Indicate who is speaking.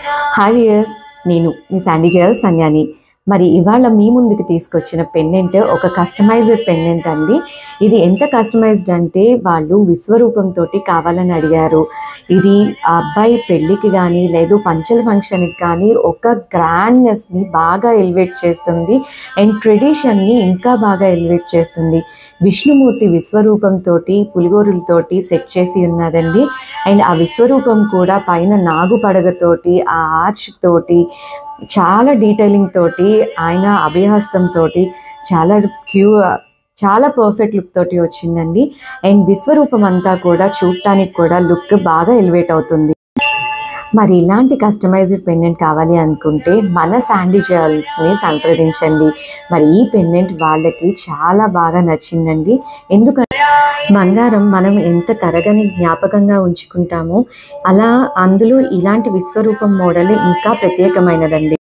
Speaker 1: Hi viewers, నేను మీ Sandy జయల్ సంధ్యాని. మరి ఇవాళ మీ ముందుకు తీసుకొచ్చిన పెండెంట్ ఒక కస్టమైజ్డ్ పెండెంట్ అండి. ఇది ఎంత కస్టమైజ్డ్ అంటే వాళ్ళు విశ్వరూపంతో కావాలని అడిగారు. ఇది ఆ అబ్బాయి పెళ్ళికి కానీ లేదు పంచల ఫంక్షన్కి కానీ ఒక గ్రాండ్నెస్ని బాగా ఎలివేట్ చేస్తుంది అండ్ ట్రెడిషన్ని ఇంకా బాగా ఎలివేట్ చేస్తుంది. విష్ణుమూర్తి విశ్వరూపంతో పులిగోరులతోటి సెట్ చేసి ఉన్నదండి. అండ్ ఆ విశ్వరూపం కూడా పైన నాగు పడగతోటి ఆ ఆర్చ్ తోటి చాలా డీటెయిలింగ్ తోటి ఆయన అభయహస్తంతో చాలా పర్ఫెక్ట్ లుక్ తోటి వచ్చిందండి. అండ్ విశ్వరూపం అంతా కూడా చూడటానికి కూడా లుక్ బాగా ఎలివేట్ అవుతుంది. మరి ఇలాంటి కస్టమైజ్డ్ పెండెంట్ కావాలి అనుకుంటే మన శాండీ జ్యువెల్స్ని సంప్రదించండి. మరి ఈ పెండెంట్ వాళ్ళకి చాలా బాగా నచ్చిందండి. ఎందుకంటే బంగారం మనం ఎంత తరగని జ్ఞాపకంగా ఉంచుకుంటామో అలా అందులో ఇలాంటి విశ్వరూపం మోడల్ ఇంకా ప్రత్యేకమైనదండి.